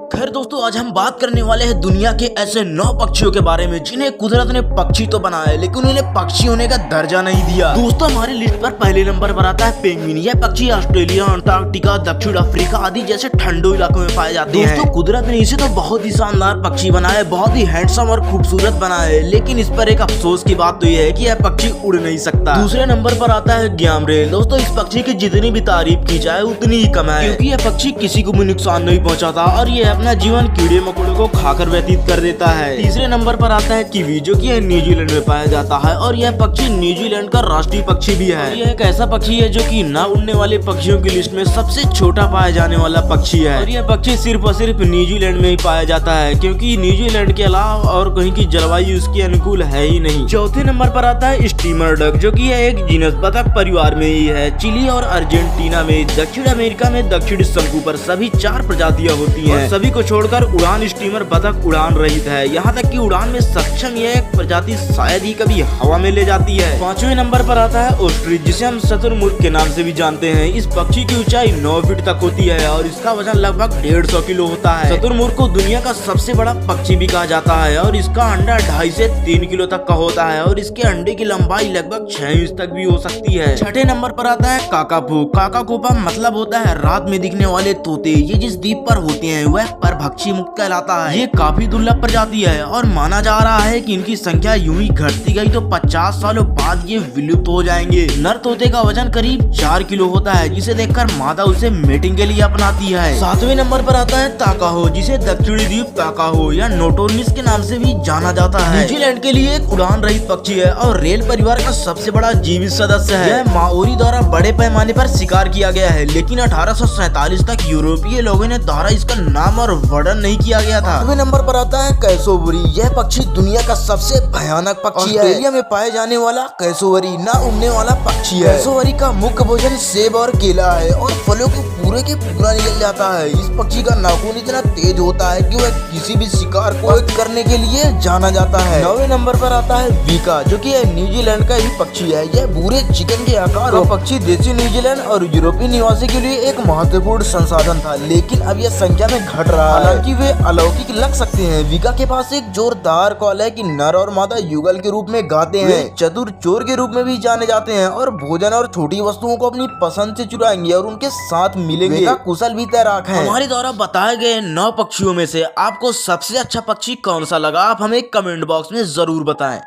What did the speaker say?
खैर दोस्तों, आज हम बात करने वाले हैं दुनिया के ऐसे 9 पक्षियों के बारे में जिन्हें कुदरत ने पक्षी तो बनाया है लेकिन उन्हें पक्षी होने का दर्जा नहीं दिया। दोस्तों, हमारी लिस्ट पर पहले नंबर पर आता है पेंगुइन। यह पक्षी ऑस्ट्रेलिया, अंटार्कटिका, दक्षिण अफ्रीका आदि जैसे ठंडो इलाकों में पाए जाते हैं। दोस्तों, कुदरत ने इसे तो बहुत ही शानदार पक्षी बनाया है, बहुत ही हैंडसम और खूबसूरत बनाया है, लेकिन इस पर एक अफसोस की बात तो यह है कि यह पक्षी उड़ नहीं सकता। दूसरे नंबर पर आता है ग्यामरेल। दोस्तों, इस पक्षी की जितनी भी तारीफ की जाए उतनी ही कम है, क्योंकि यह पक्षी किसी को भी नुकसान नहीं पहुंचाता और ये अपना जीवन कीड़े मकोड़ों को खाकर व्यतीत कर देता है। तीसरे नंबर पर आता है किवी, जो कि न्यूजीलैंड में पाया जाता है और यह पक्षी न्यूजीलैंड का राष्ट्रीय पक्षी भी है। यह एक ऐसा पक्षी है जो कि न उड़ने वाले पक्षियों की लिस्ट में सबसे छोटा पाया जाने वाला पक्षी है और यह पक्षी सिर्फ और सिर्फ न्यूजीलैंड में ही पाया जाता है, क्योंकि न्यूजीलैंड के अलावा और कहीं की जलवायु उसके अनुकूल है ही नहीं। चौथे नंबर पर आता है स्टीमर डक, जो कि एक जीनस बतख परिवार में ही है। चिली और अर्जेंटीना में, दक्षिण अमेरिका में दक्षिण शंकु पर सभी 4 प्रजातियां होती हैं। सभी को छोड़कर उड़ान स्टीमर बतख उड़ान रहित है, यहाँ तक कि उड़ान में सक्षम यह एक प्रजाति शायद ही कभी हवा में ले जाती है। 5वें नंबर पर आता है ऑस्ट्रिच, जिसे हम शुतुरमुर्ग के नाम से भी जानते हैं। इस पक्षी की ऊंचाई 9 फीट तक होती है और इसका वजन लगभग 150 किलो होता है। शुतुरमुर्ग को दुनिया का सबसे बड़ा पक्षी भी कहा जाता है और इसका अंडा 2.5 से 3 किलो तक का होता है और इसके अंडे की लंबाई लगभग 6 इंच तक भी हो सकती है। 6ठे नंबर पर आता है काकापू। काकाकूपा मतलब होता है रात में दिखने वाले तोते। ये जिस द्वीप पर होते हैं वह परभक्षी मुक्त कहलाता है। ये काफी दुर्लभ प्रजाति है और माना जा रहा है कि इनकी संख्या यूं ही घटती गई तो 50 सालों बाद ये विलुप्त हो जाएंगे। नर तोते का वजन करीब 4 किलो होता है, जिसे देखकर मादा उसे मेटिंग के लिए अपनाती है। 7वें नंबर पर आता है ताकाहो, जिसे दक्षिणी द्वीप ताकाहो या नोटोर्निस के नाम से भी जाना जाता है। न्यूजीलैंड के लिए एक उड़ान रहित पक्षी है और रेल परिवार का सबसे बड़ा जीवित सदस्य है। यह माओरी द्वारा बड़े पैमाने पर शिकार किया गया है, लेकिन 1847 तक यूरोपीय लोगों ने द्वारा इसका नाम और वर्णन नहीं किया गया था। 8वें नंबर पर आता है कैसोवरी। यह पक्षी दुनिया का सबसे भयानक पक्षी है। ऑस्ट्रेलिया में पाए जाने वाला कैसोवरी ना उड़ने वाला पक्षी है। कैसोवरी का मुख्य भोजन सेब और केला है और फलों को पूरे के पूरा निकल जाता है। इस पक्षी का नाखून इतना तेज होता है कि वह किसी भी शिकार को करने के लिए जाना जाता है। 9वें नंबर पर आता है वीका, जो कि न्यूजीलैंड का ही पक्षी है। यह भूरे चिकन के आकार का पक्षी देसी न्यूजीलैंड और यूरोपीय निवासी के लिए एक महत्वपूर्ण संसाधन था, लेकिन अब यह संख्या में घट रहा है। हालांकि वे अलौकिक लग सकते हैं। वीका के पास एक जोरदार कॉल है कि नर और मादा युगल के रूप में गाते हैं। चतुर चोर के रूप में भी जाने जाते हैं और भोजन और छोटी वस्तुओं को अपनी पसंद से चुराएंगे और उनके साथ मिलेंगे। वीका कुशल भी तैराक है। हमारे द्वारा बताए गए 9 पक्षियों में से आपको सबसे अच्छा पक्षी कौन सा लगा, आप हमें कमेंट बॉक्स में जरूर बताएं।